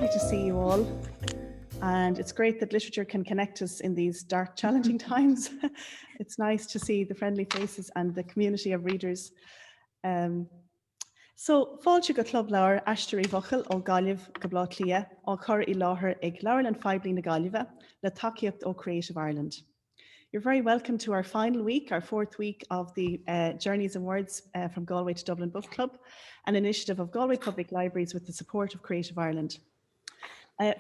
lovely to see you all. And it's great that literature can connect us in these dark, challenging times. It's nice to see the friendly faces and the community of readers. So, fáilte go club leabhar aisteoirí bhocail ó Gaillimh go bplá clia á chur I láthair ag leabharlann Feiblí na Gaillimhe le tacaíocht ó Creative Ireland. You're very welcome to our final week, our fourth week of the Journeys and Words from Galway to Dublin Book Club, an initiative of Galway Public Libraries with the support of Creative Ireland.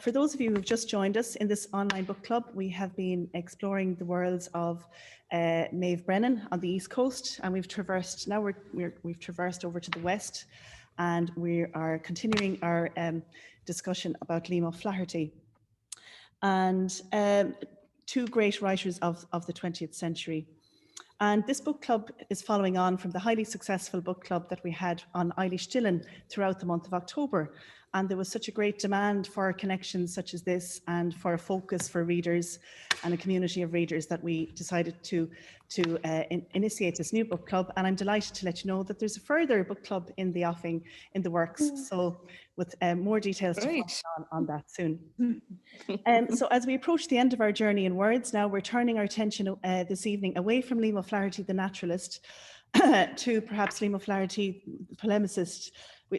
For those of you who've just joined us in this online book club, we have been exploring the worlds of Maeve Brennan on the East Coast, and we've traversed over to the West, and we are continuing our discussion about Lima Flaherty and two great writers of the 20th century. And this book club is following on from the highly successful book club that we had on Eilís Dillon throughout the month of October. And there was such a great demand for connections such as this and for a focus for readers and a community of readers that we decided to initiate this new book club. And I'm delighted to let you know that there's a further book club in the offing, in the works. So with more details to follow on that soon. So as we approach the end of our journey in words, now we're turning our attention this evening away from Lima Flaherty, the naturalist, to perhaps Lima Flaherty, the polemicist.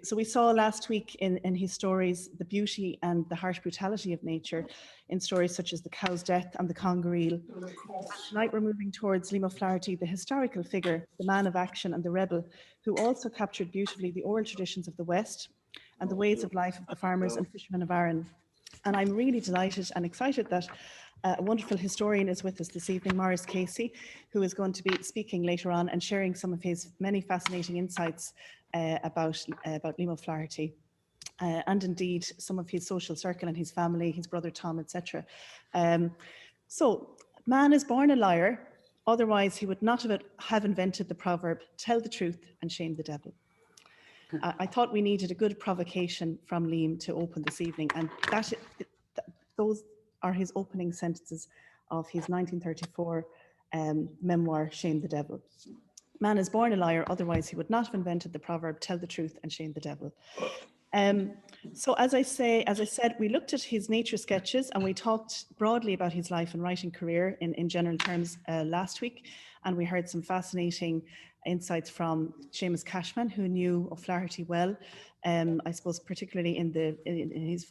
So we saw last week in his stories the beauty and the harsh brutality of nature in stories such as The Cow's Death and The Conger Eel. Tonight we're moving towards Lima Flaherty, the historical figure, the man of action and the rebel, who also captured beautifully the oral traditions of the West and the ways of life of the farmers and fishermen of Arran. And I'm really delighted and excited that a wonderful historian is with us this evening, Maurice Casey, who is going to be speaking later on and sharing some of his many fascinating insights about Lima Flaherty, and indeed some of his social circle and his family, his brother Tom, etc. So, man is born a liar, otherwise he would not have invented the proverb, tell the truth and shame the devil. I thought we needed a good provocation from Liam to open this evening, and those are his opening sentences of his 1934 memoir, Shame the Devil. Man is born a liar, otherwise he would not have invented the proverb, tell the truth and shame the devil. So as I said, we looked at his nature sketches and we talked broadly about his life and writing career in general terms last week, and we heard some fascinating insights from Seamus Cashman, who knew O'Flaherty well, I suppose particularly in his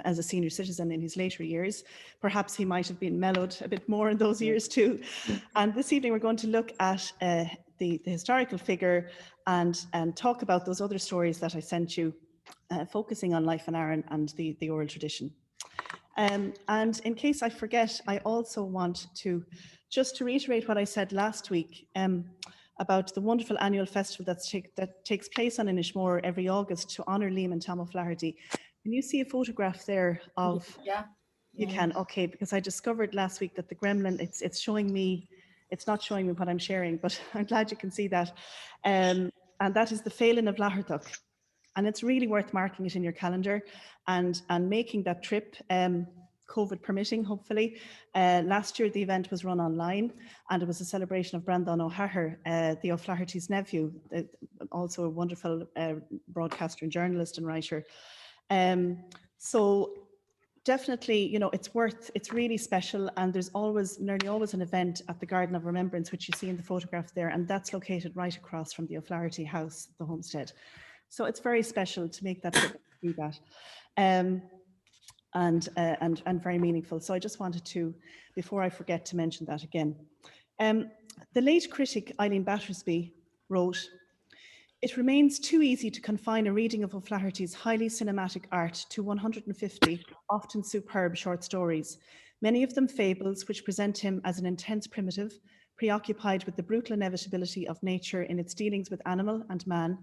as a senior citizen in his later years. Perhaps he might have been mellowed a bit more in those years too. And this evening we're going to look at the historical figure and talk about those other stories that I sent you, focusing on life in Arran and the oral tradition. And in case I forget, I also want to just to reiterate what I said last week about the wonderful annual festival that takes place on Inishmore every August to honour Liam and Tom O'Flaherty. Can you see a photograph there of? Yeah. You can, okay, because I discovered last week that the gremlin, it's showing me, it's not showing me what I'm sharing, but I'm glad you can see that. And that is the Phelan of Lahertuck. And it's really worth marking it in your calendar and making that trip, COVID permitting, hopefully. Last year, the event was run online, and it was a celebration of Brandon O'Hahar, the O'Flaherty's nephew, also a wonderful broadcaster and journalist and writer. So definitely, you know, it's really special, and there's nearly always an event at the Garden of Remembrance, which you see in the photograph there, and that's located right across from the O'Flaherty house, the homestead. So it's very special to make that trip, do that, and very meaningful. So I just wanted to, before I forget, to mention that again. The late critic Eileen Battersby wrote, "It remains too easy to confine a reading of O'Flaherty's highly cinematic art to 150, often superb short stories, many of them fables which present him as an intense primitive, preoccupied with the brutal inevitability of nature in its dealings with animal and man,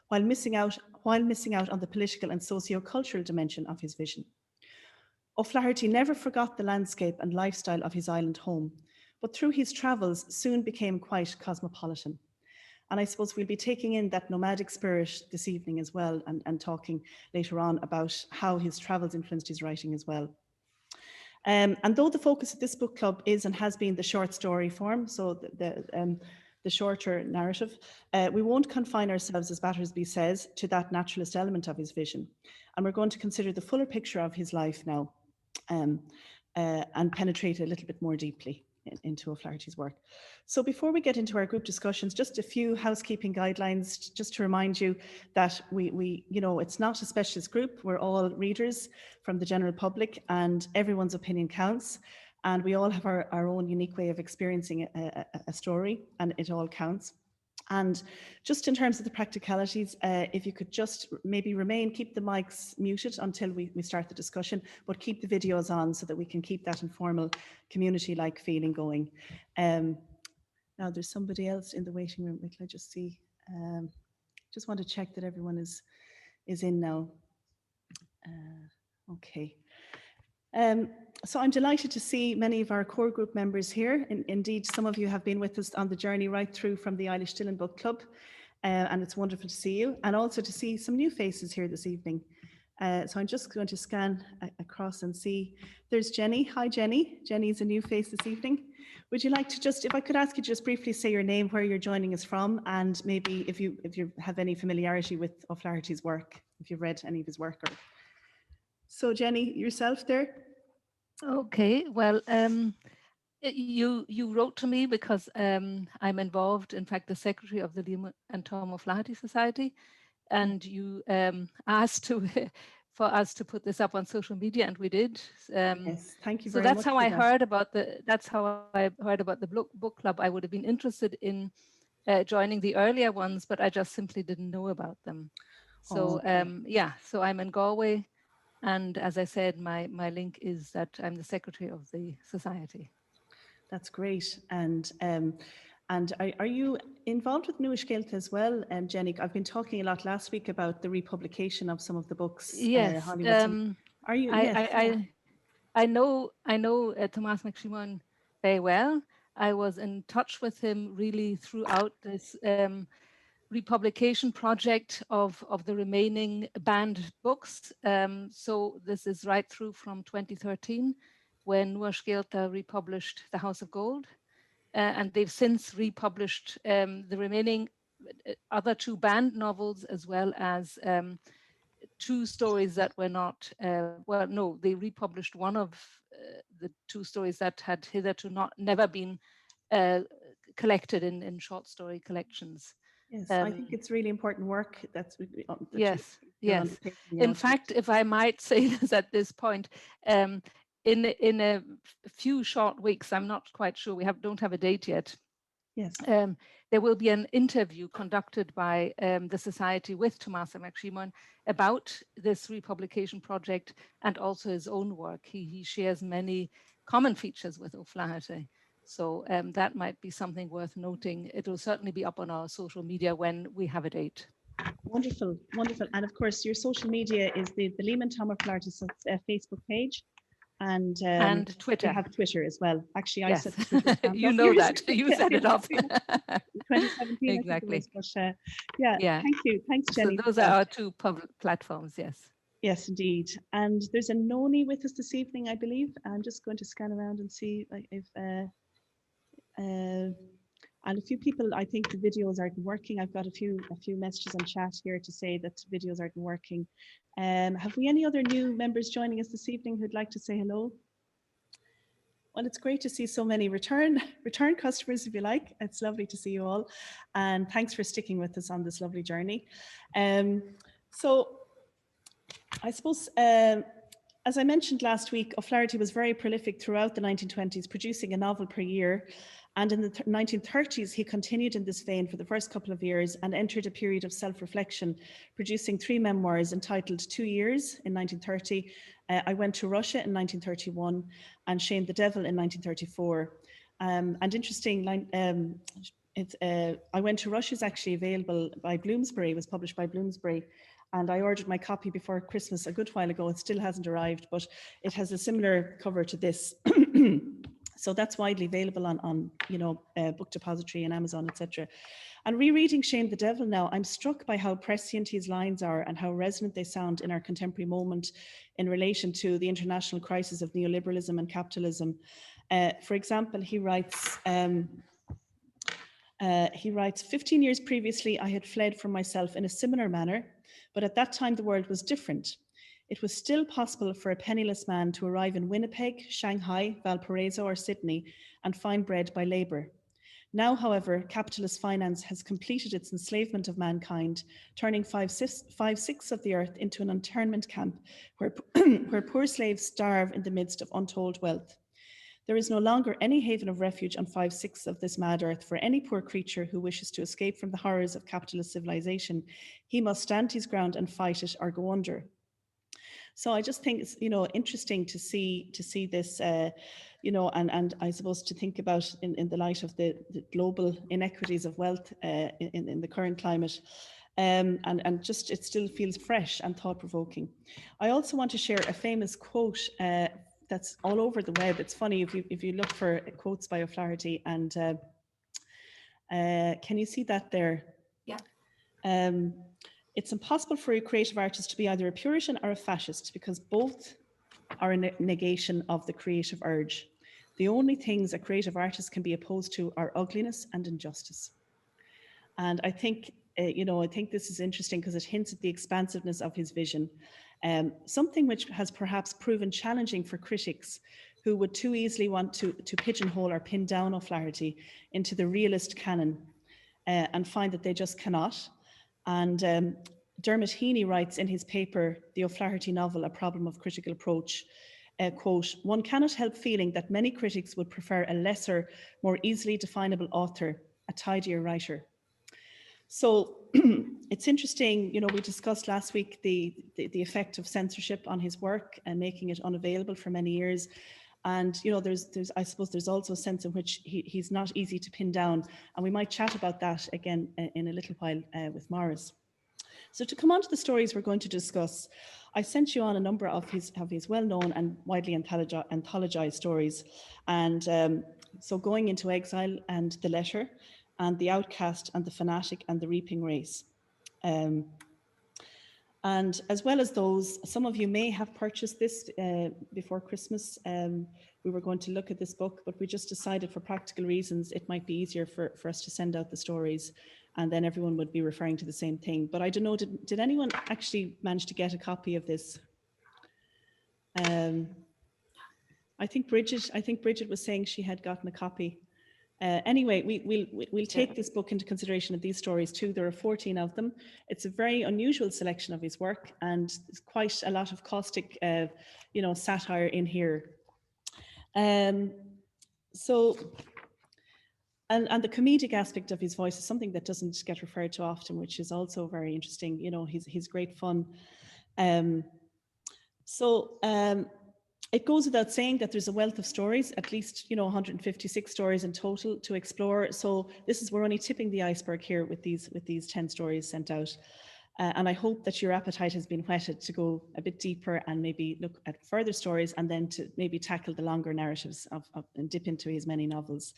while missing out on the political and socio-cultural dimension of his vision. O'Flaherty never forgot the landscape and lifestyle of his island home, but through his travels soon became quite cosmopolitan." And I suppose we'll be taking in that nomadic spirit this evening as well, and talking later on about how his travels influenced his writing as well. And though the focus of this book club is and has been the short story form, so the shorter narrative, we won't confine ourselves, as Battersby says, to that naturalist element of his vision. And we're going to consider the fuller picture of his life now, and penetrate a little bit more deeply into O'Flaherty's work. So before we get into our group discussions, just a few housekeeping guidelines, just to remind you that we it's not a specialist group. We're all readers from the general public, and everyone's opinion counts. And we all have our own unique way of experiencing a story, and it all counts. And just in terms of the practicalities, if you could just maybe keep the mics muted until we start the discussion, but keep the videos on so that we can keep that informal community-like feeling going. Now there's somebody else in the waiting room. Can I just see? Just want to check that everyone is in now. Okay. So I'm delighted to see many of our core group members here. Indeed, some of you have been with us on the journey right through from the Eilís Dillon Book Club, and it's wonderful to see you, and also to see some new faces here this evening. So I'm just going to scan across and see. There's Jenny. Hi, Jenny. Jenny's a new face this evening. Would you like to just, if I could ask you to just briefly say your name, where you're joining us from, and maybe if you have any familiarity with O'Flaherty's work, if you've read any of his work. So Jenny, yourself there? Okay, well, you wrote to me because I'm involved, in fact, the secretary of the Lima and Flaherty Society, and you asked for us to put this up on social media, and we did. Yes, thank you so very that's much. how I heard about the book club. I would have been interested in joining the earlier ones, but I just simply didn't know about them. So yeah, so I'm in Galway. And as I said, my link is that I'm the secretary of the society. That's great. And are you involved with Nua Scialta as well, Jenny? I've been talking a lot last week about the republication of some of the books. Yes. Are you? I know Tomás Mac Simón very well. I was in touch with him really throughout this republication project of the remaining banned books. So this is right through from 2013, when Nua Scialta republished The House of Gold. And they've since republished the remaining other two banned novels, as well as two stories that were not, well, no, they republished one of the two stories that had hitherto never been collected in short story collections. Yes, I think it's really important work. Yes. In fact, if I might say this at this point, in a few short weeks, I'm not quite sure, don't have a date yet. Yes. There will be an interview conducted by the Society with Tomás Mac Simón about this republication project and also his own work. He shares many common features with O'Flaherty. So that might be something worth noting. It will certainly be up on our social media when we have a date. Wonderful, wonderful. And of course, your social media is the Lima and Flaherty Facebook page. And Twitter. We have Twitter as well. Actually, yes. I set the Twitter account you know that. You set it up. 2017, exactly. I think it was, but yeah. Thank you. Thanks, Jenny. So those are our two public platforms, yes. Yes, indeed. And there's a Noni with us this evening, I believe. I'm just going to scan around and see if and a few people, I think the videos aren't working. I've got a few messages on chat here to say that videos aren't working. Have we any other new members joining us this evening who'd like to say hello? Well, it's great to see so many return customers, if you like. It's lovely to see you all. And thanks for sticking with us on this lovely journey. So I suppose, as I mentioned last week, O'Flaherty was very prolific throughout the 1920s, producing a novel per year. And in the 1930s, he continued in this vein for the first couple of years and entered a period of self-reflection, producing 3 memoirs entitled 2 Years in 1930, I Went to Russia in 1931, and Shame the Devil in 1934. And interesting, I Went to Russia is actually available by Bloomsbury, was published by Bloomsbury. And I ordered my copy before Christmas a good while ago. It still hasn't arrived, but it has a similar cover to this. So that's widely available on Book Depository and Amazon, etc. And rereading Shame the Devil now, I'm struck by how prescient his lines are and how resonant they sound in our contemporary moment in relation to the international crisis of neoliberalism and capitalism. For example, he writes, 15 years previously, I had fled from myself in a similar manner, but at that time the world was different. It was still possible for a penniless man to arrive in Winnipeg, Shanghai, Valparaiso, or Sydney and find bread by labour. Now, however, capitalist finance has completed its enslavement of mankind, turning five-sixths of the earth into an internment camp where, where poor slaves starve in the midst of untold wealth. There is no longer any haven of refuge on five-sixths of this mad earth for any poor creature who wishes to escape from the horrors of capitalist civilization. He must stand his ground and fight it or go under. So I just think it's, interesting to see this, and I suppose to think about in the light of the global inequities of wealth in the current climate. And just it still feels fresh and thought-provoking. I also want to share a famous quote that's all over the web. It's funny if you look for quotes by O'Flaherty, and can you see that there? Yeah. It's impossible for a creative artist to be either a Puritan or a fascist because both are a negation of the creative urge. The only things a creative artist can be opposed to are ugliness and injustice. And I think, I think this is interesting because it hints at the expansiveness of his vision, something which has perhaps proven challenging for critics who would too easily want to pigeonhole or pin down O'Flaherty into the realist canon and find that they just cannot. And Dermot Heaney writes in his paper, The O'Flaherty Novel, A Problem of Critical Approach, quote, "One cannot help feeling that many critics would prefer a lesser, more easily definable author, a tidier writer." So it's interesting, we discussed last week the effect of censorship on his work and making it unavailable for many years. And, I suppose there's also a sense in which he's not easy to pin down. And we might chat about that again in a little while with Maurice. So to come on to the stories we're going to discuss, I sent you on a number of his well-known and widely anthologized stories. And so Going into Exile and The Letter, and The Outcast and The Fanatic and The Reaping Race. And as well as those, some of you may have purchased this before Christmas. We were going to look at this book, but we just decided for practical reasons, it might be easier for us to send out the stories and then everyone would be referring to the same thing. But I don't know, did anyone actually manage to get a copy of this? I think Bridget was saying she had gotten a copy. Anyway, we'll take this book into consideration of these stories too. There are 14 of them. It's a very unusual selection of his work, and there's quite a lot of caustic, satire in here. And the comedic aspect of his voice is something that doesn't get referred to often, which is also very interesting. He's great fun. It goes without saying that there's a wealth of stories, at least 156 stories in total to explore. So we're only tipping the iceberg here with these 10 stories sent out. And I hope that your appetite has been whetted to go a bit deeper and maybe look at further stories and then to maybe tackle the longer narratives and dip into his many novels.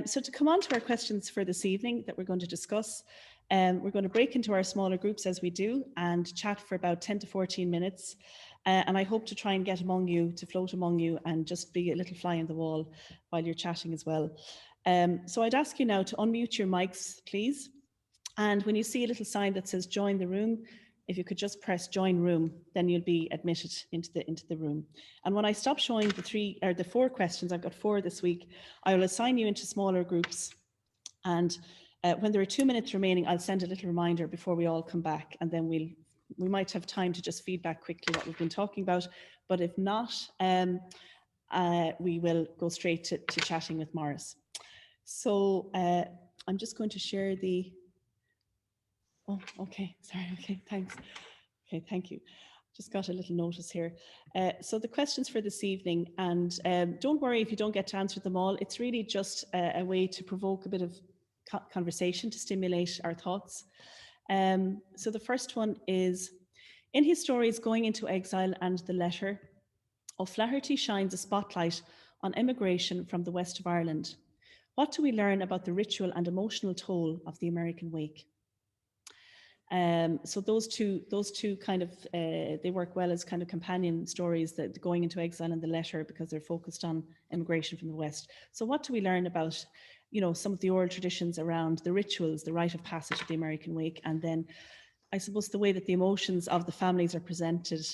So to come on to our questions for this evening that we're going to discuss, we're going to break into our smaller groups as we do and chat for about 10 to 14 minutes. And I hope to try and get float among you and just be a little fly in the wall while you're chatting as well. So I'd ask you now to unmute your mics, please. And when you see a little sign that says join the room, if you could just press join room, then you'll be admitted into the room. And when I stop showing the 4 questions, I've got 4 this week, I will assign you into smaller groups. And when there are 2 minutes remaining, I'll send a little reminder before we all come back, and then we might have time to just feedback quickly what we've been talking about. But if not, we will go straight to chatting with Maurice. So I'm just going to share the... Oh, okay, sorry, okay, thanks. Okay, thank you. Just got a little notice here. So the questions for this evening, and don't worry if you don't get to answer them all. It's really just a way to provoke a bit of conversation to stimulate our thoughts. So the first one is, in his stories Going into Exile and The Letter, O'Flaherty shines a spotlight on emigration from the west of Ireland. What do we learn about the ritual and emotional toll of the American wake? So those two kind of, they work well as kind of companion stories, that Going into Exile and The Letter, because they're focused on immigration from the West. So what do we learn about, some of the oral traditions around the rituals, the rite of passage of the American wake, and then I suppose, the way that the emotions of the families are presented.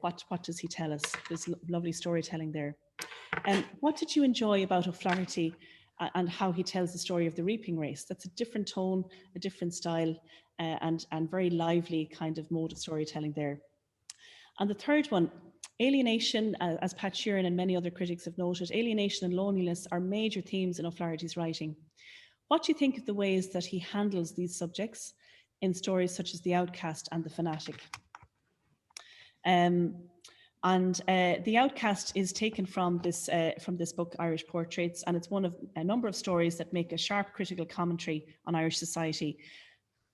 What does he tell us? There's lovely storytelling there. What did you enjoy about O'Flaherty and how he tells the story of the reaping race? That's a different tone, a different style, and very lively kind of mode of storytelling there. And the third one, alienation, as Pat Sheeran and many other critics have noted, alienation and loneliness are major themes in O'Flaherty's writing. What do you think of the ways that he handles these subjects in stories such as The Outcast and The Fanatic? The Outcast is taken from this book, Irish Portraits, and it's one of a number of stories that make a sharp critical commentary on Irish society.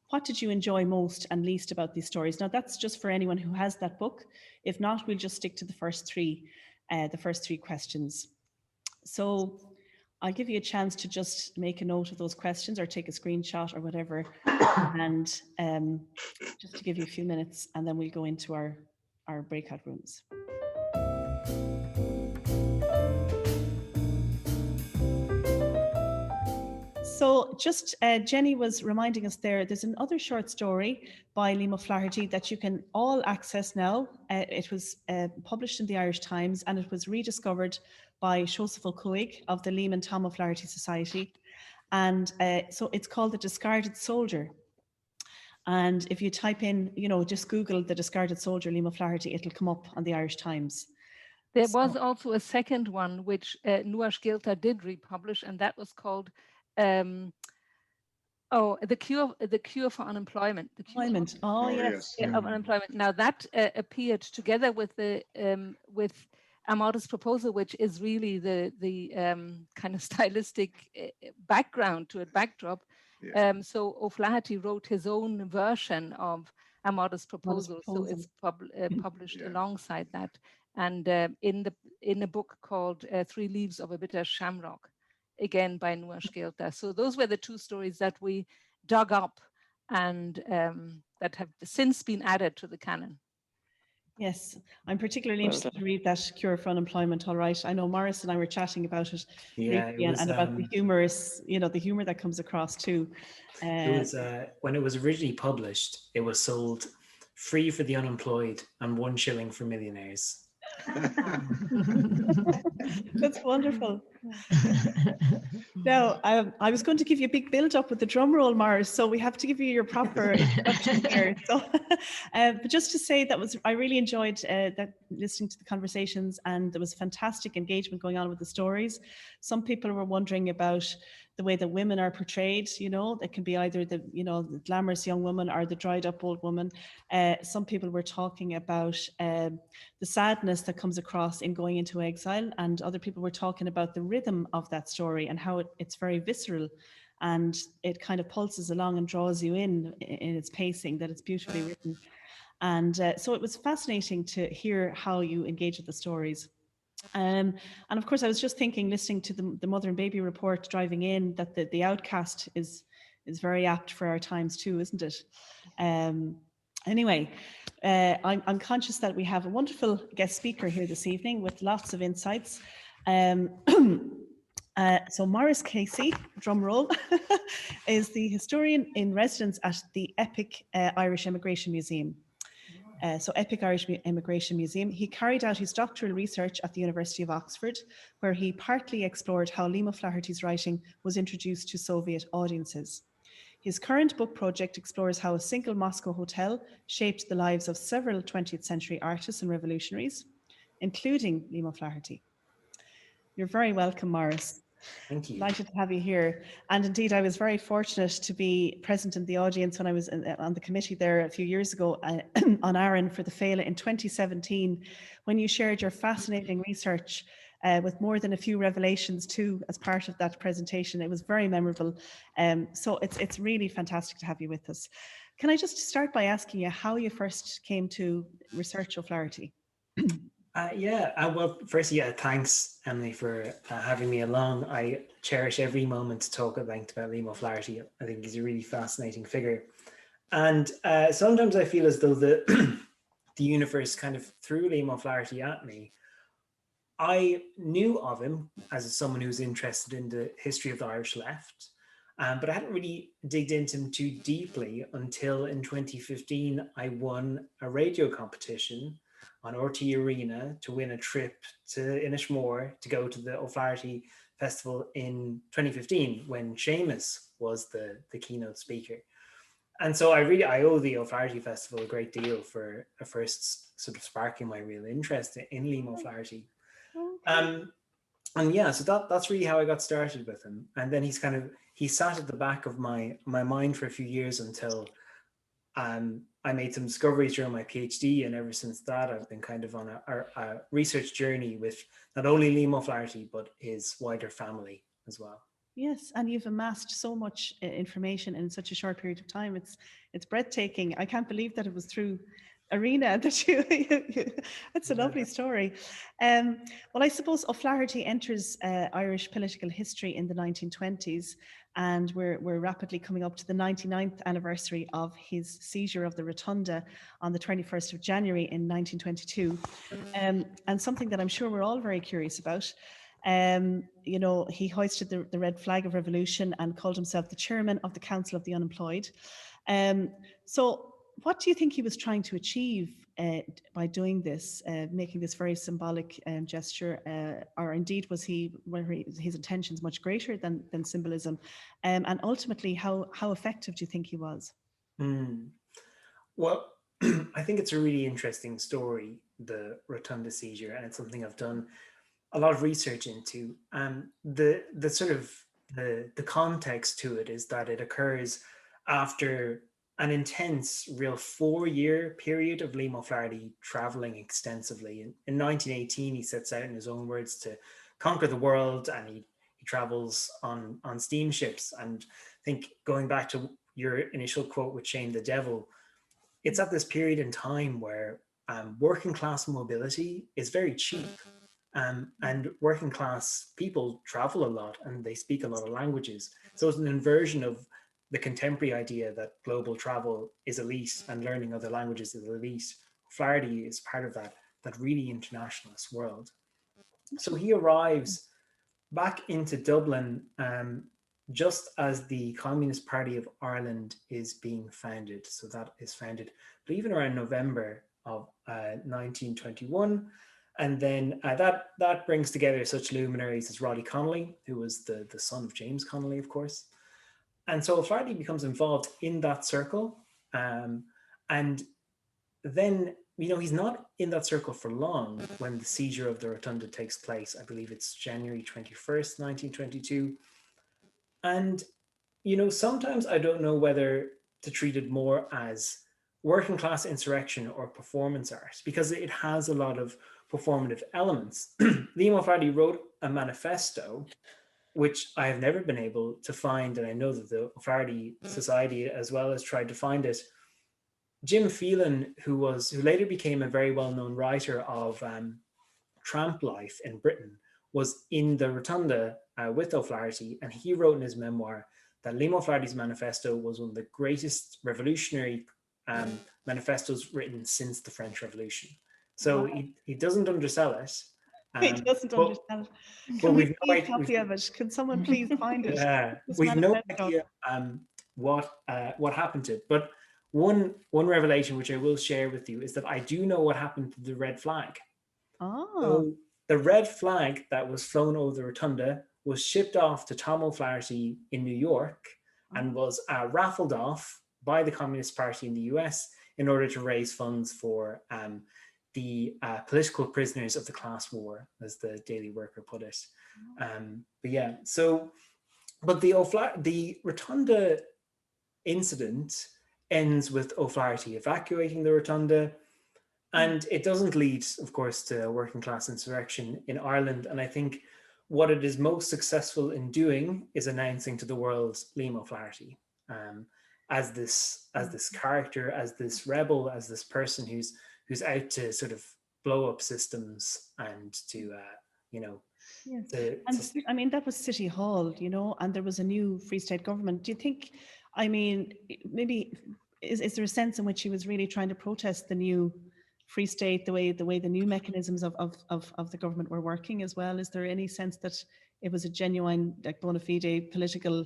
What did you enjoy most and least about these stories? Now, that's just for anyone who has that book. If not, we'll just stick to the first three questions. So I'll give you a chance to just make a note of those questions or take a screenshot or whatever, and just to give you a few minutes, and then we'll go into our breakout rooms. So just Jenny was reminding us there's another short story by Lima Flaherty that you can all access now. It was published in the Irish Times, and it was rediscovered by Siosaph Coig of the Lima and Tom Flaherty Society. And so it's called The Discarded Soldier. And if you type in, just Google The Discarded Soldier, Lima Flaherty, it'll come up on the Irish Times. There was also a second one, which Nuash Gilta did republish, and that was called the cure for unemployment. The cure of unemployment. Now that appeared together with with A Modest Proposal, which is really the kind of stylistic background to a backdrop. Yeah. So O'Flaherty wrote his own version of A Modest Proposal, so it's published alongside that, and in a book called Three Leaves of a Bitter Shamrock, again by Nuash Gilta. So those were the two stories that we dug up and that have since been added to the canon. Yes, I'm particularly interested to read that Cure for Unemployment. All right, I know Maurice and I were chatting about it, and about the humorous, the humor that comes across too. It was when it was originally published, it was sold free for the unemployed and 1 shilling for millionaires. That's wonderful. Now, I was going to give you a big build-up with the drum roll, Maurice, so we have to give you your proper introduction here. So, but just to say I really enjoyed listening to the conversations, and there was fantastic engagement going on with the stories. Some people were wondering about the way that women are portrayed. It can be either the glamorous young woman or the dried up old woman. Some people were talking about the sadness that comes across in going into exile, and other people were talking about the rhythm of that story and how it's very visceral, and it kind of pulses along and draws you in its pacing, that it's beautifully written. And so it was fascinating to hear how you engage with the stories. And of course, I was just thinking, listening to the Mother and Baby report driving in, that the Outcast is very apt for our times too, isn't it? Anyway, I'm conscious that we have a wonderful guest speaker here this evening with lots of insights. So Maurice Casey, drum roll, is the historian in residence at the Epic Irish Immigration Museum. So Epic Irish Immigration Museum. He carried out his doctoral research at the University of Oxford, where he partly explored how Lima Flaherty's writing was introduced to Soviet audiences. His current book project explores how a single Moscow hotel shaped the lives of several 20th century artists and revolutionaries, including Lima Flaherty. You're very welcome, Maurice. Thank you. Delighted to have you here. And indeed, I was very fortunate to be present in the audience when I was on the committee there a few years ago on Arran for the Féile in 2017, when you shared your fascinating research with more than a few revelations too as part of that presentation. It was very memorable. So it's really fantastic to have you with us. Can I just start by asking you how you first came to research O'Flaherty? Well, firstly, thanks, Emily, for having me along. I cherish every moment to talk at length about Lima Flaherty. I think he's a really fascinating figure. And sometimes I feel as though the universe kind of threw Lima Flaherty at me. I knew of him as someone who's interested in the history of the Irish left. But I hadn't really digged into him too deeply until in 2015, I won a radio competition on RT Arena to win a trip to Inishmore to go to the O'Flaherty Festival in 2015 when Seamus was the keynote speaker. And so I owe the O'Flaherty Festival a great deal for first sort of sparking my real interest in Lima Flaherty. Okay. And yeah, so that's really how I got started with him. And then he sat at the back of my mind for a few years until I made some discoveries during my PhD, and ever since that, I've been kind of on a research journey with not only Lima Flaherty but his wider family as well. Yes, and you've amassed so much information in such a short period of time. It's breathtaking. I can't believe that it was through Arena that you. It's a lovely story. Well, I suppose O'Flaherty enters Irish political history in the 1920s, and we're rapidly coming up to the 99th anniversary of his seizure of the Rotunda on the 21st of January in 1922, and something that I'm sure we're all very curious about. He hoisted the red flag of revolution and called himself the chairman of the Council of the Unemployed. So what do you think he was trying to achieve by doing this, making this very symbolic gesture, or indeed were his intentions much greater than symbolism? And ultimately, how effective do you think he was? Well, I think it's a really interesting story, the Rotunda seizure, and it's something I've done a lot of research into. The sort of the context to it is that it occurs after an intense, real 4-year period of Lima Flaherty traveling extensively. In 1918, he sets out, in his own words, to conquer the world, and he travels on steamships. And I think, going back to your initial quote with Shane the Devil, it's at this period in time where working class mobility is very cheap. And working class people travel a lot and they speak a lot of languages. So it's an inversion of the contemporary idea that global travel is elite and learning other languages is elite. Flaherty is part of that really internationalist world. So he arrives back into Dublin just as the Communist Party of Ireland is being founded. So that is founded, but even around November of 1921. And then that brings together such luminaries as Roddy Connolly, who was the son of James Connolly, of course. And so Flaherty becomes involved in that circle. And then, he's not in that circle for long when the seizure of the Rotunda takes place. I believe it's January 21st, 1922. And, sometimes I don't know whether to treat it more as working class insurrection or performance art, because it has a lot of performative elements. Lima Flaherty wrote a manifesto, which I have never been able to find, and I know that the Flaherty Society as well has tried to find it. Jim Phelan, who later became a very well-known writer of tramp life in Britain, was in the Rotunda with O'Flaherty, and he wrote in his memoir that Lima Flaherty's manifesto was one of the greatest revolutionary manifestos written since the French Revolution. So wow. he doesn't undersell it. He doesn't understand. Can we please copy of it? Can someone please find it? Yeah, we've no idea what happened to it. But one revelation which I will share with you is that I do know what happened to the red flag. Oh. So the red flag that was flown over the Rotunda was shipped off to Tom O'Flaherty in New York and was raffled off by the Communist Party in the US in order to raise funds for the political prisoners of the class war, as the Daily Worker put it. But the Rotunda incident ends with O'Flaherty evacuating the Rotunda, and it doesn't lead, of course, to a working class insurrection in Ireland. And I think what it is most successful in doing is announcing to the world Lima Flaherty as this character, as this rebel, as this person who's out to sort of blow up systems and to Yes. I mean, that was City Hall, and there was a new Free State government. Do you think, maybe is there a sense in which he was really trying to protest the new Free State, the way the new mechanisms of the government were working as well? Is there any sense that it was a genuine, like, bona fide political,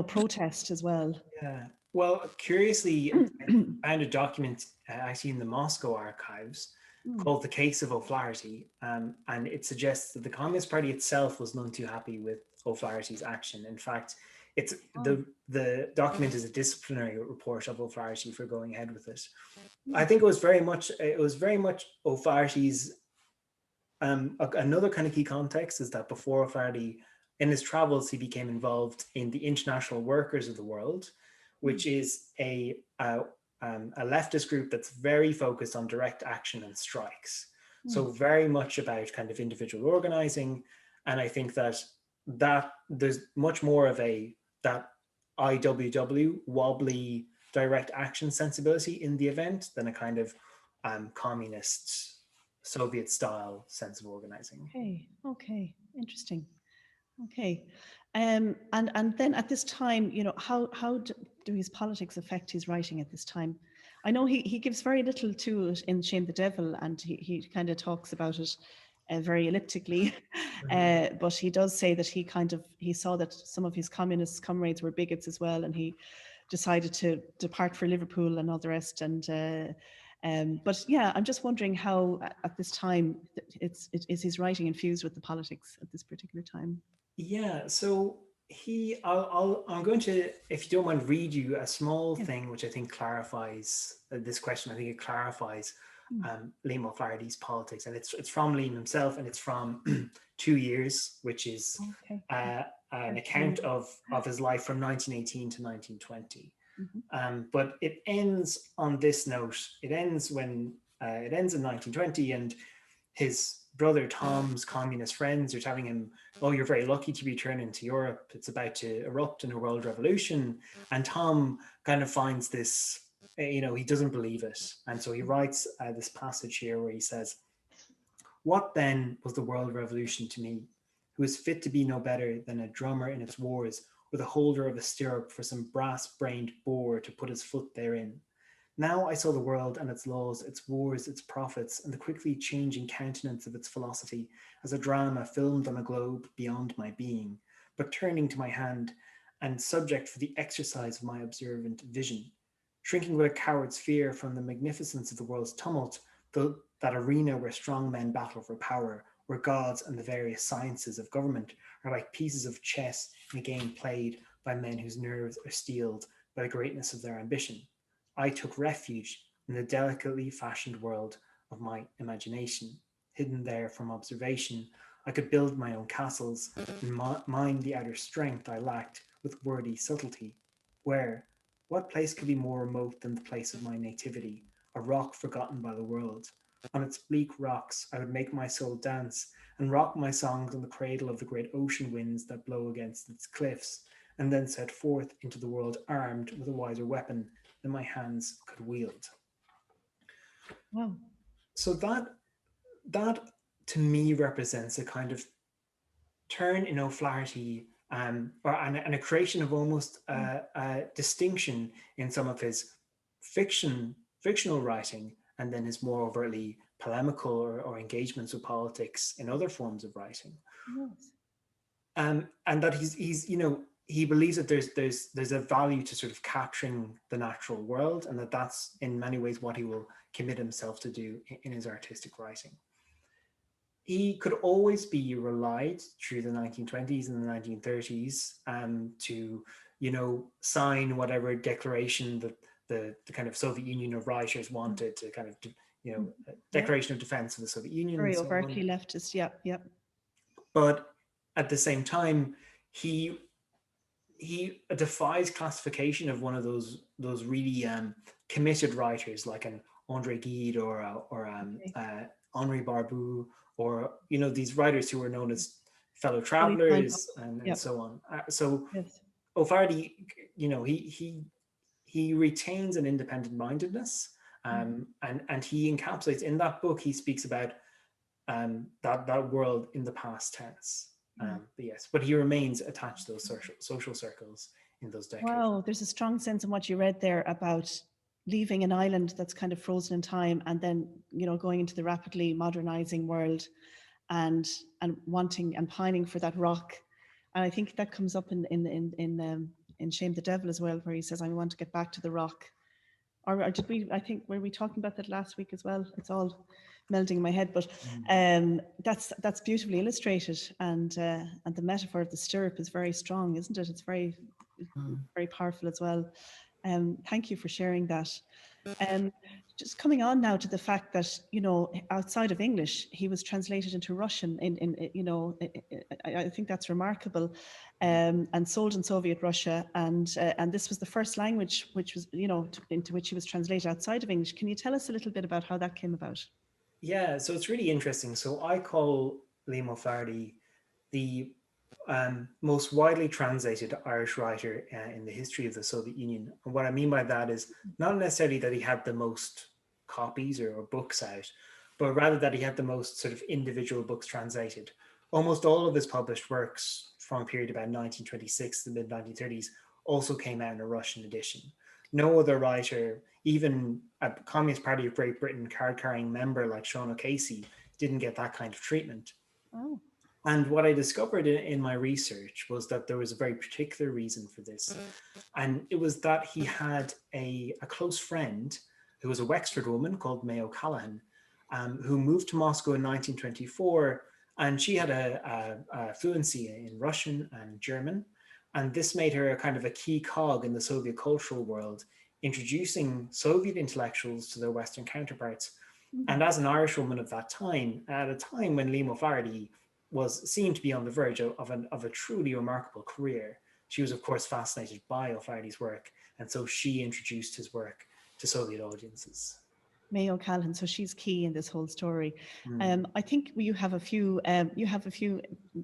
protest as well. Yeah. Well, curiously, I found a document actually in the Moscow archives called The Case of O'Flaherty, and it suggests that the Communist Party itself was none too happy with O'Flaherty's action. In fact, it's the document is a disciplinary report of O'Flaherty for going ahead with it. I think it was very much O'Flaherty's. Another kind of key context is that before O'Flaherty, in his travels, he became involved in the International Workers of the World, which is a leftist group that's very focused on direct action and strikes. So very much about kind of individual organizing. And I think that there's much more of that IWW, wobbly direct action sensibility in the event than a kind of communist Soviet style sense of organizing. Okay, interesting. Okay, and then at this time, how do his politics affect his writing at this time? I know he gives very little to it in Shame the Devil, and he kind of talks about it very elliptically, but he does say that he saw that some of his communist comrades were bigots as well, and he decided to depart for Liverpool and all the rest. But yeah, I'm just wondering how at this time is his writing infused with the politics at this particular time? Yeah, so I'm going to, if you don't mind, read you a small thing which I think clarifies this question. I think it clarifies Lima Flaherty's politics, and it's from Lima himself, and it's from 2 Years, which is an account of his life from 1918 to 1920. But it ends on this note. It ends in 1920, and his brother Tom's communist friends are telling him, "Oh, you're very lucky to be returning to Europe. It's about to erupt in a world revolution." And Tom kind of finds this, he doesn't believe it. And so he writes this passage here where he says, "What then was the world revolution to me, who is fit to be no better than a drummer in its wars, or the holder of a stirrup for some brass-brained boor to put his foot therein? Now I saw the world and its laws, its wars, its prophets, and the quickly changing countenance of its philosophy as a drama filmed on a globe beyond my being, but turning to my hand and subject for the exercise of my observant vision, shrinking with a coward's fear from the magnificence of the world's tumult, that arena where strong men battle for power, where gods and the various sciences of government are like pieces of chess in a game played by men whose nerves are steeled by the greatness of their ambition. I took refuge in the delicately fashioned world of my imagination. Hidden there from observation, I could build my own castles and mine the outer strength I lacked with wordy subtlety. What place could be more remote than the place of my nativity, a rock forgotten by the world? On its bleak rocks, I would make my soul dance and rock my songs on the cradle of the great ocean winds that blow against its cliffs, and then set forth into the world armed with a wiser weapon than my hands could wield." Wow. So that to me represents a kind of turn in O'Flaherty, and a creation of almost a distinction in some of his fictional writing, and then his more overtly polemical or engagements with politics in other forms of writing. Yes. And that he believes that there's a value to sort of capturing the natural world, and that's in many ways what he will commit himself to do in his artistic writing. He could always be relied through the 1920s and the 1930s to sign whatever declaration that the kind of Soviet Union of writers wanted to kind of declaration of defense of the Soviet Union. Very and so overtly on. leftist, yeah. But at the same time, he defies classification of one of those really committed writers like an André Gide or Henri Barbude, or these writers who were known as fellow travelers and so on. So yes. O'Flaherty, he retains an independent mindedness, and he encapsulates in that book. He speaks about that world in the past tense. But he remains attached to those social circles in those decades. Wow, there's a strong sense in what you read there about leaving an island that's kind of frozen in time, and then going into the rapidly modernizing world, and wanting and pining for that rock. And I think that comes up in in Shame the Devil as well, where he says, I want to get back to the rock. Or did we, I think, were we talking about that last week as well? It's all melding in my head, but that's beautifully illustrated, and the metaphor of the stirrup is very strong, isn't it? It's very, very powerful as well. Thank you for sharing that. Just coming on now to the fact that, you know, outside of English, he was translated into Russian I think that's remarkable, and sold in Soviet Russia. And this was the first language which was, you know, into which he was translated outside of English. Can you tell us a little bit about how that came about? Yeah, so it's really interesting. So I call Lima Flaherty the most widely translated Irish writer in the history of the Soviet Union. And what I mean by that is not necessarily that he had the most copies or books out, but rather that he had the most sort of individual books translated. Almost all of his published works from a period about 1926 to the mid-1930s also came out in a Russian edition. No other writer, even a Communist Party of Great Britain card-carrying member like Sean Casey, didn't get that kind of treatment. Oh. And what I discovered in my research was that there was a very particular reason for this. And it was that he had a close friend who was a Wexford woman called Mayo Cullen, who moved to Moscow in 1924. And she had a fluency in Russian and German. And this made her a kind of a key cog in the Soviet cultural world, introducing Soviet intellectuals to their Western counterparts. And as an Irish woman of that time, at a time when Lima Flaherty was seen to be on the verge of a truly remarkable career, she was, of course, fascinated by O'Flaherty's work. And so she introduced his work to Soviet audiences. Mayo Cullen, so she's key in this whole story. I think you have a few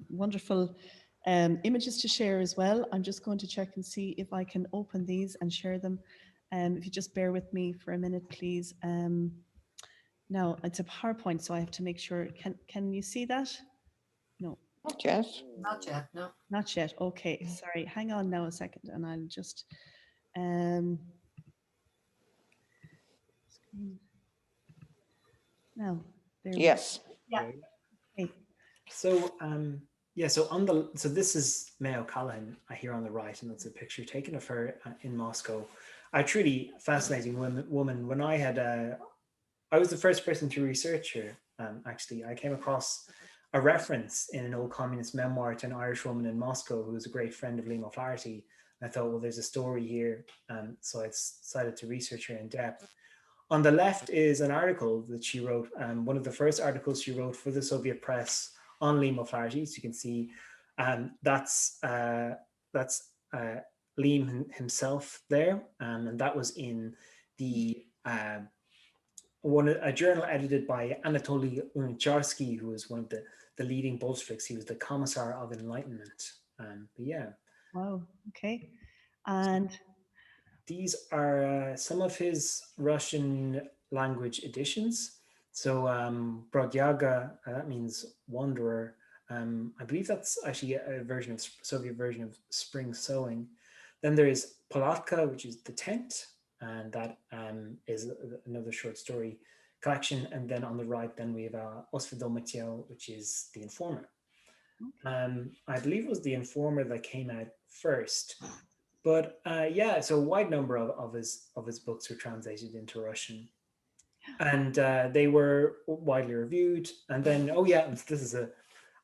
wonderful images to share as well. I'm just going to check and see if I can open these and share them. If you just bear with me for a minute, please. Now, it's a PowerPoint, so I have to make sure. Can you see that? No. Not yet. Not yet, no. Not yet. Okay, sorry. Hang on now a second, and I'll just. Now, there. Yes. Yeah. Okay. So so this is Mayo Cullen here on the right, and that's a picture taken of her in Moscow. A truly fascinating woman. When I was the first person to research her. Actually, I came across a reference in an old communist memoir to an Irish woman in Moscow who was a great friend of Lima Flaherty. I thought, well, there's a story here, so I decided to research her in depth. On the left is an article that she wrote, one of the first articles she wrote for the Soviet press on Lima Flaherty. So you can see that's Liam himself there, and that was in the a journal edited by Anatoly Uncharski, who was one of the leading Bolsheviks. He was the Commissar of Enlightenment. But yeah. Wow. Okay. And these are some of his Russian language editions. So Brodyaga, that means wanderer. I believe that's actually a version of Soviet version of spring sowing. Then there is Palatka, which is the tent, and that is another short story collection. And then on the right, then we have Osvedomitio, which is the informer. I believe it was the informer that came out first. But yeah, so a wide number of his books were translated into Russian, and they were widely reviewed. And then, oh yeah, this is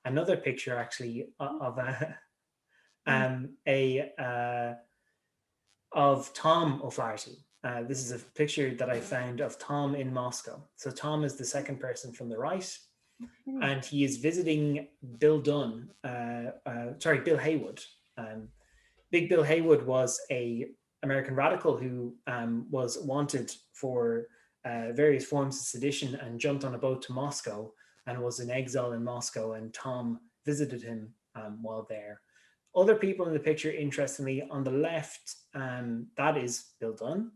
another picture actually of of Tom O'Flaherty. This is a picture that I found of Tom in Moscow. So Tom is the second person from the right, and he is visiting Bill Haywood. Big Bill Haywood was an American radical who was wanted for various forms of sedition and jumped on a boat to Moscow and was in exile in Moscow, and Tom visited him while there. Other people in the picture, interestingly, on the left, that is Bill Dunn,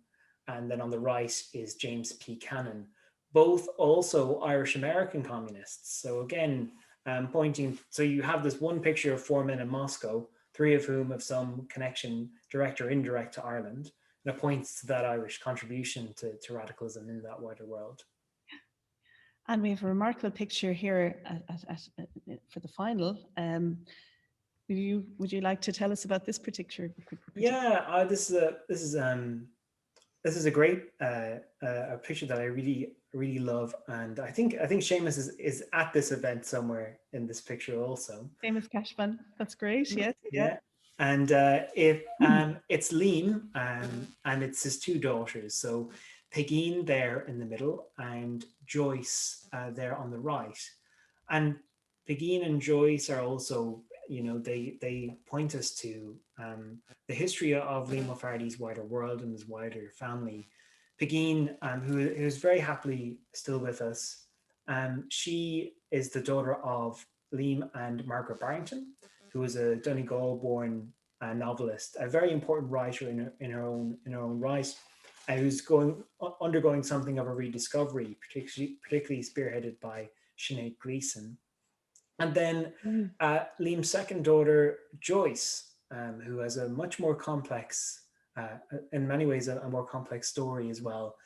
and then on the right is James P. Cannon, both also Irish-American communists. So again, so you have this one picture of four men in Moscow, three of whom have some connection, direct or indirect, to Ireland, and it points to that Irish contribution to radicalism in that wider world. And we have a remarkable picture here for the final. Would you like to tell us about this particular? Yeah, this is a great a picture that I really love, and I think Seamus is at this event somewhere in this picture also. Seamus Cashman, that's great. Yes, Yeah, and it's Liam, and it's his two daughters. So Pegeen there in the middle, and Joyce there on the right, and Pegeen and Joyce are also, they point us to the history of Lima Flaherty's wider world and his wider family. Pegeen, who is very happily still with us, she is the daughter of Liam and Margaret Barrington, who was a Donegal-born novelist, a very important writer in her own right, who's undergoing something of a rediscovery, particularly spearheaded by Sinead Gleeson. And then Liam's second daughter, Joyce, who has a much more complex, in many ways, a more complex story as well.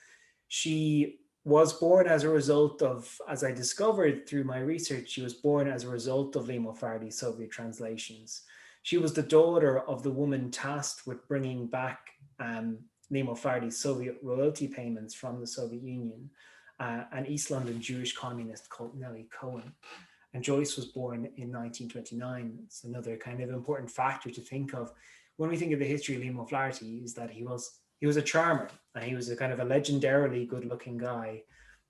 She was born as a result of, as I discovered through my research, she was born as a result of Lima Flaherty's Soviet translations. She was the daughter of the woman tasked with bringing back Lima Flaherty's Soviet royalty payments from the Soviet Union, an East London Jewish communist called Mayo Cullen. And Joyce was born in 1929. It's another kind of important factor to think of when we think of the history of Lima Flaherty, is that he was a charmer, and he was a kind of a legendarily good-looking guy.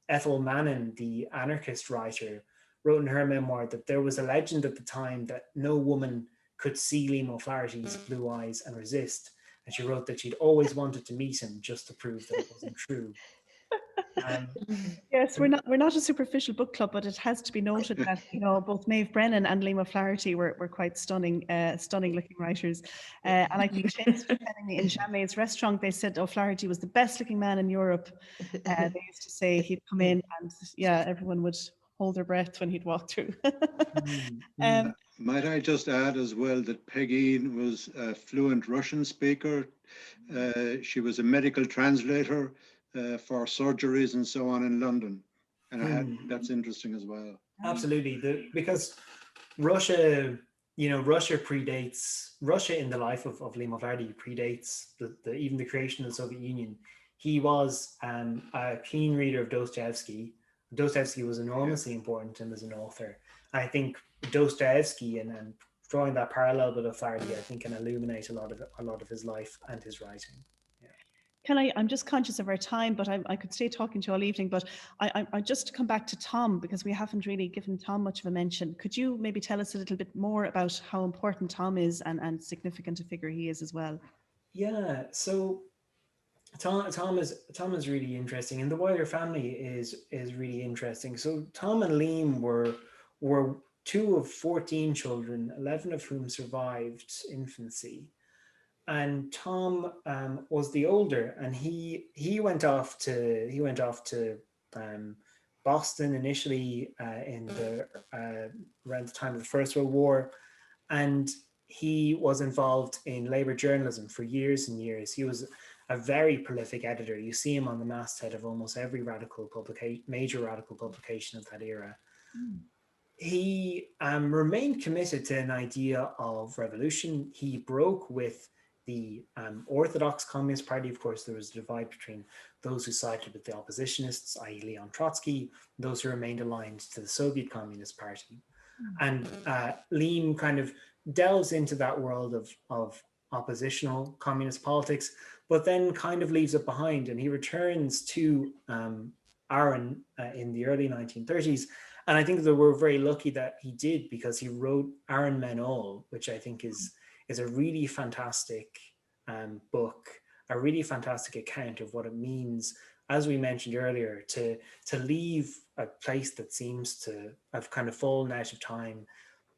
Ethel Mannin, the anarchist writer, wrote in her memoir that there was a legend at the time that no woman could see Lima Flaherty's blue eyes and resist. And she wrote that she'd always wanted to meet him just to prove that it wasn't true. Yes, we're not a superficial book club, but it has to be noted that both Maeve Brennan and Lima Flaherty were quite stunning looking writers. And I think Seamus was telling me in Jamet's restaurant, they said O'Flaherty was the best looking man in Europe. They used to say he'd come in and everyone would hold their breath when he'd walk through. Might I just add as well that Pegeen was a fluent Russian speaker. She was a medical translator for surgeries and so on in London, and that's interesting as well. Absolutely, because Russia predates in the life of Lima Flaherty predates even the creation of the Soviet Union. He was a keen reader of Dostoevsky. Dostoevsky was enormously important to him as an author. I think Dostoevsky and drawing that parallel with O'Flaherty, I think, can illuminate a lot of his life and his writing. I'm just conscious of our time, but I could stay talking to you all evening, but I just to come back to Tom, because we haven't really given Tom much of a mention. Could you maybe tell us a little bit more about how important Tom is and significant a figure he is as well? Yeah, so Tom is really interesting, and the wider family is really interesting. So Tom and Liam were two of 14 children, 11 of whom survived infancy. And Tom was the older, and he went off to Boston initially around the time of the First World War, and he was involved in labor journalism for years and years. He was a very prolific editor. You see him on the masthead of almost every major radical publication of that era. He remained committed to an idea of revolution. He broke with the Orthodox Communist Party. Of course, there was a divide between those who sided with the oppositionists, i.e. Leon Trotsky, those who remained aligned to the Soviet Communist Party. And Liam kind of delves into that world of oppositional communist politics, but then kind of leaves it behind, and he returns to Arran in the early 1930s. And I think that we're very lucky that he did, because he wrote Arran Men All, which I think is a really fantastic book, a really fantastic account of what it means, as we mentioned earlier, to leave a place that seems to have kind of fallen out of time,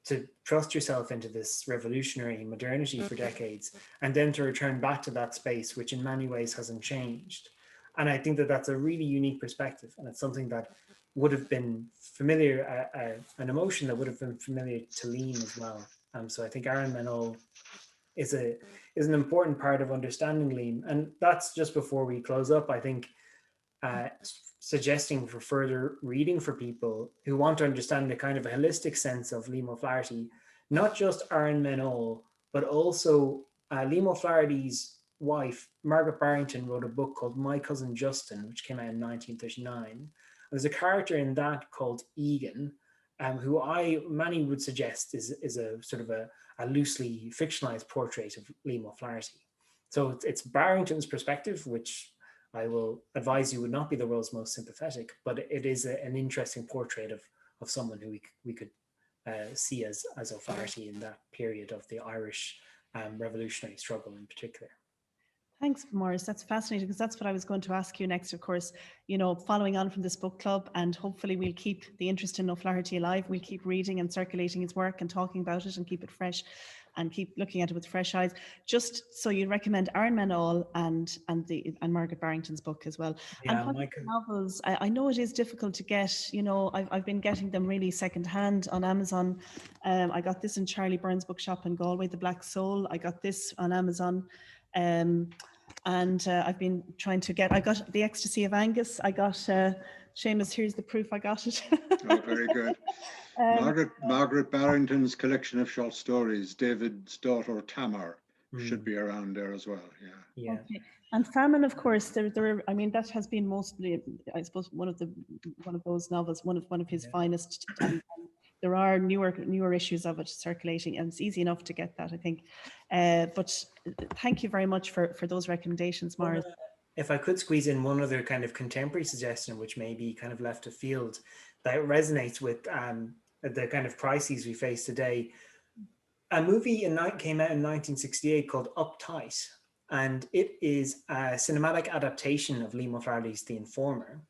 to trust yourself into this revolutionary modernity for decades, and then to return back to that space, which in many ways hasn't changed. And I think that that's a really unique perspective, and it's something that would have been familiar, an emotion that would have been familiar to Liam as well. So I think Arran Men All is an important part of understanding Liam. And that's just before we close up, I think, suggesting for further reading for people who want to understand the kind of a holistic sense of Liam Flaherty, not just Aaron Menol, but also Lima Flaherty's wife, Margaret Barrington, wrote a book called My Cousin Justin, which came out in 1939. There's a character in that called Egan, who many would suggest is a sort of a loosely fictionalized portrait of Lima Flaherty. So it's Barrington's perspective, which I will advise you would not be the world's most sympathetic, but it is an interesting portrait of someone who we could see as O'Flaherty in that period of the Irish revolutionary struggle in particular. Thanks, Maurice. That's fascinating, because that's what I was going to ask you next, of course, following on from this book club, and hopefully we'll keep the interest in O'Flaherty alive. We'll keep reading and circulating his work and talking about it and keep it fresh and keep looking at it with fresh eyes. Just so you'd recommend Aaron Menol and Margaret Barrington's book as well. Yeah, and novels, I know it is difficult to get, I've been getting them really secondhand on Amazon. I got this in Charlie Byrne's bookshop in Galway, The Black Soul. I got this on Amazon. I've been trying to I got The Ecstasy of Angus. I got, Seamus, here's the proof I got it. Oh, very good. Margaret Barrington's collection of short stories, David's daughter Tamar, should be around there as well. Yeah. Okay. And Famine, of course, I mean, that has been mostly, I suppose, one of those novels, one of his finest. There are newer issues of it circulating, and it's easy enough to get that, I think. But thank you very much for those recommendations, Maurice. If I could squeeze in one other kind of contemporary suggestion, which may be kind of left of field, that resonates with the kind of crises we face today. A movie came out in 1968 called Uptight, and it is a cinematic adaptation of Lima Flaherty's The Informer.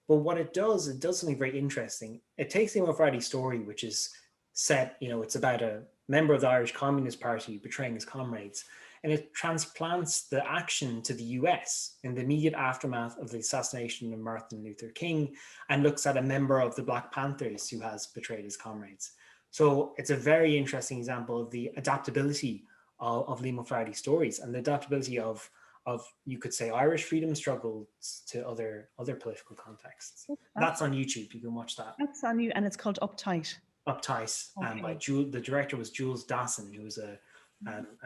But what it does something very interesting. It takes Lima Flaherty's story, which is set, it's about a member of the Irish Communist Party betraying his comrades, and it transplants the action to the US in the immediate aftermath of the assassination of Martin Luther King, and looks at a member of the Black Panthers who has betrayed his comrades. So it's a very interesting example of the adaptability of Lima Flaherty stories, and the adaptability of you could say Irish freedom struggles to other political contexts. That's on YouTube. You can watch that. That's on you, and it's called Uptight. Uptight, by the director was Jules Dassin, who was a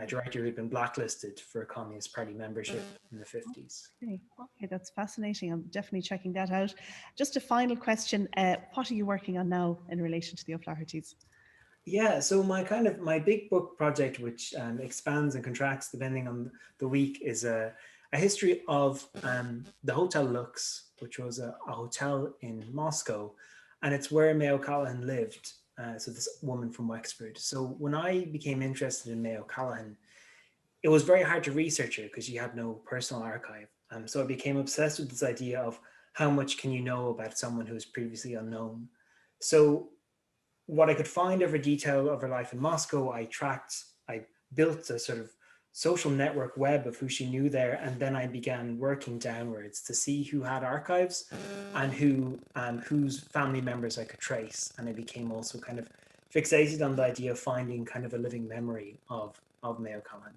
director who had been blacklisted for Communist Party membership in the 50s. Okay, that's fascinating. I'm definitely checking that out. Just a final question: what are you working on now in relation to the O'Flahertys? Yeah, so my big book project, which expands and contracts depending on the week, is a history of the Hotel Lux, which was a hotel in Moscow, and it's where Mayo Cullen lived. So this woman from Wexford. So when I became interested in Mayo Cullen, it was very hard to research her because she had no personal archive. So I became obsessed with this idea of how much can you know about someone who is previously unknown. So what I could find of her detail of her life in Moscow, I built a sort of social network web of who she knew there, and then I began working downwards to see who had archives and whose family members I could trace. And I became also kind of fixated on the idea of finding kind of a living memory of Mayo Cullen.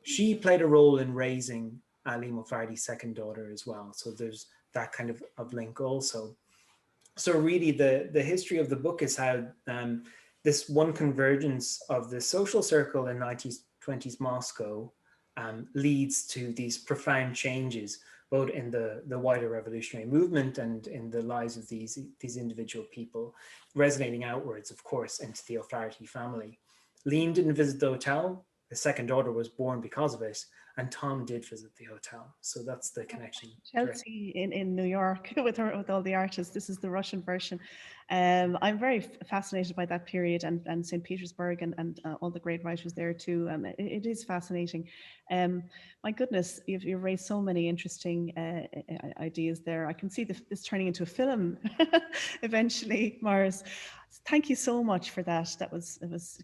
She played a role in raising Lima Flaherty's second daughter as well. So there's that kind of link also. So really the history of the book is how this one convergence of the social circle in 1920s Moscow leads to these profound changes, both in the wider revolutionary movement and in the lives of these individual people, resonating outwards, of course, into the O'Flaherty family. Liam didn't visit the hotel. The second daughter was born because of it, and Tom did visit the hotel. So that's the connection. Chelsea in New York with all the artists. This is the Russian version. I'm very fascinated by that period and St. Petersburg and all the great writers there too. It is fascinating. My goodness, you've raised so many interesting ideas there. I can see this turning into a film eventually, Maurice. Thank you so much for that.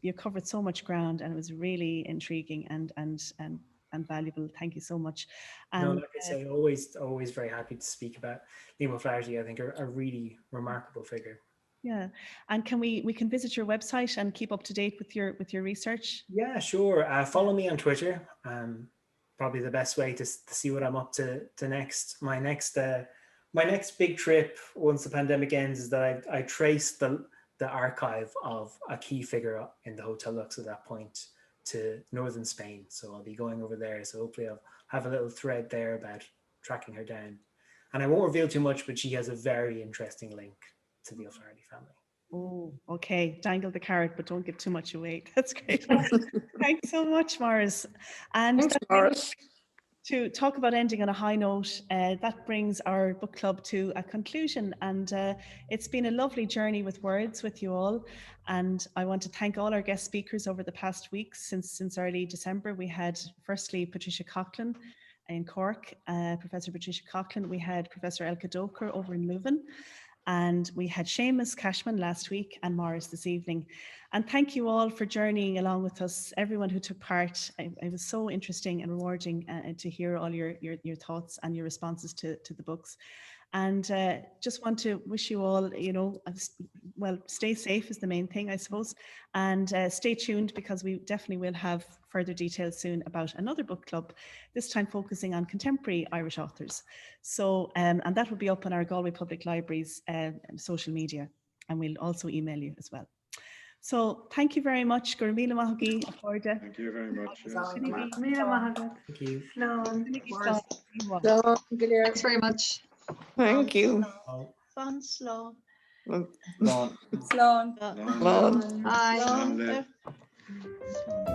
You covered so much ground, and it was really intriguing and valuable. Thank you so much. And like I say, always very happy to speak about Lima Flaherty. I think a really remarkable figure. Yeah, and we can visit your website and keep up to date with your research? Yeah, sure. Follow me on Twitter. Probably the best way to see what I'm up to next. My next big trip once the pandemic ends is that I trace the the archive of a key figure in the Hotel Lux at that point to northern Spain. So I'll be going over there. So hopefully I'll have a little thread there about tracking her down. And I won't reveal too much, but she has a very interesting link to the O'Flaherty family. Oh, okay. Dangle the carrot, but don't give too much away. That's great. Thanks so much, Maurice. And Thanks, Maurice. to talk about ending on a high note, that brings our book club to a conclusion. And it's been a lovely journey with words with you all. And I want to thank all our guest speakers over the past weeks. Since early December, we had firstly Patricia Coughlin in Cork, Professor Patricia Coughlin. We had Professor Elke Doker over in Leuven. And we had Seamus Cashman last week and Maurice this evening. And thank you all for journeying along with us, everyone who took part. It was so interesting and rewarding to hear all your thoughts and your responses to the books. And just want to wish you all, well, stay safe is the main thing, I suppose. And stay tuned, because we definitely will have further details soon about another book club, this time focusing on contemporary Irish authors. So, and that will be up on our Galway Public Library's social media, and we'll also email you as well. So thank you very much. Gur míle maith agaí a fáirde. Thank you very much. yes. Thank you. Thanks very much. Thank you. Fun slow. Long. Slán. Long Bye. live.